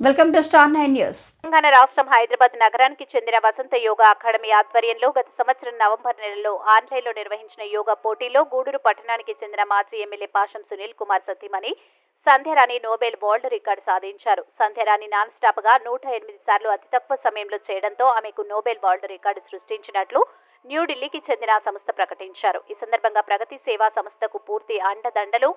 Welcome to star 9 news. Telangana రాష్ట్రం హైదరాబాద్ నగరానికి చెందిన వసంత యోగా అకాడమీ ఆధ్వర్యంలో గత సంవత్సరం నవంబర్ నెలలో ఆన్లైన్లో నిర్వహించిన యోగా పోటీలో గూడూరు పట్టణానికి చెందిన మాజీ ఎమ్మెల్యే పాషం సునీల్ కుమార్ సతీమణి సంధ్యారాణి నోబెల్ వరల్డ్ రికార్డు సాధించారు. సంధ్యారాణి నాన్ స్టాప్ గా 108 సార్లు అతి తక్కువ సమయంలో చేయడంతో ఆమెకు నోబెల్ వరల్డ్ రికార్డు సృష్టించినట్లు న్యూఢిల్లీకి చెందిన సంస్థ ప్రకటించారు. ఈ సందర్భంగా ప్రగతి సేవా సంస్థకు పూర్తి అండదండలు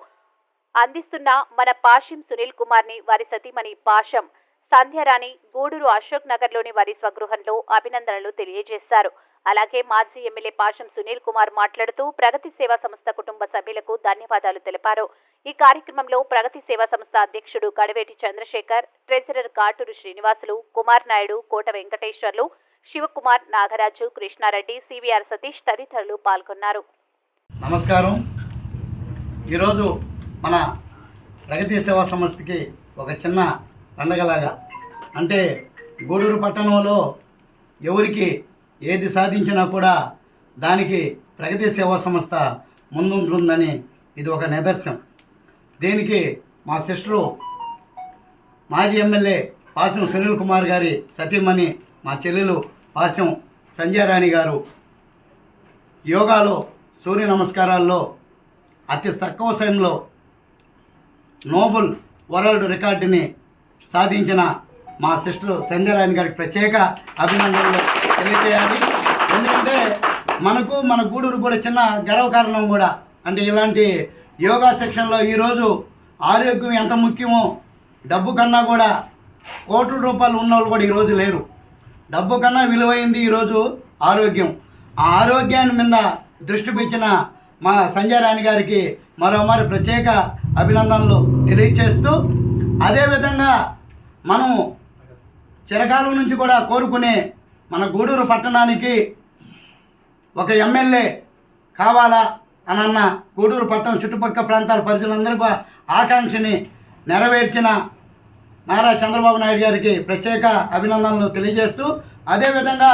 అందిస్తున్న మన పాషం సునీల్ కుమార్ ని వారి సతీమణి పాషం సంధ్యారాణి గూడూరు అశోక్ నగర్ లోని వారి స్వగృహంలో అభినందనలు తెలియజేశారు. అలాగే మాజీ ఎమ్మెల్యే పాషం సునీల్ కుమార్ మాట్లాడుతూ ప్రగతి సేవా సంస్థ కుటుంబ సభ్యులకు ధన్యవాదాలు తెలిపారు. ఈ కార్యక్రమంలో ప్రగతి సేవా సంస్థ అధ్యక్షుడు కడవేటి చంద్రశేఖర్, ట్రెజరర్ కాటూరు శ్రీనివాసులు, కుమార్ నాయుడు, కోట వెంకటేశ్వర్లు, శివకుమార్, నాగరాజు, కృష్ణారెడ్డి, సివిఆర్ సతీష్ తదితరులు పాల్గొన్నారు. నమస్కారం. ఈరోజు మన ప్రగతి సేవా సంస్థకి ఒక చిన్న పండగలాగా, అంటే గూడూరు పట్టణంలో ఎవరికి ఏది సాధించినా కూడా దానికి ప్రగతి సేవా సంస్థ ముందుంటుందని ఇది ఒక నిదర్శనం. దీనికి మా సిస్టరు మాజీ ఎమ్మెల్యే పాషం సునీల్ కుమార్ గారి సతీమణి మా చెల్లెలు పాషం సంధ్యారాణి గారు యోగాలో సూర్య నమస్కారాల్లో అతి తక్కువ సమయంలో నోబెల్ వరల్డ్ రికార్డుని సాధించిన మా సిస్టర్ సంధ్యారాణి గారికి ప్రత్యేక అభినందనలు తెలియజేయాలి. ఎందుకంటే మన గూడూరు కూడా చిన్న గర్వకారణం కూడా. అంటే ఇలాంటి యోగా సెక్షన్లో ఈరోజు ఆరోగ్యం ఎంత ముఖ్యమో, డబ్బు కన్నా కూడా కోట్ల రూపాయలు ఉన్నవాళ్ళు కూడా ఈరోజు లేరు. డబ్బు కన్నా విలువైంది ఈరోజు ఆరోగ్యం. ఆ ఆరోగ్యాన్ని మీద దృష్టి పెట్టిన మా సంధ్యారాణి గారికి మరోమారి ప్రత్యేక అభినందనలు తెలియచేస్తూ, అదేవిధంగా మనం చిరకాలం నుంచి కూడా కోరుకునే మన గూడూరు పట్టణానికి ఒక ఎమ్మెల్యే కావాలా అన్న గూడూరు పట్టణం చుట్టుపక్కల ప్రాంతాల ప్రజలందరికీ ఆకాంక్షని నెరవేర్చిన నారా చంద్రబాబు నాయుడు గారికి ప్రత్యేక అభినందనలు తెలియజేస్తూ, అదేవిధంగా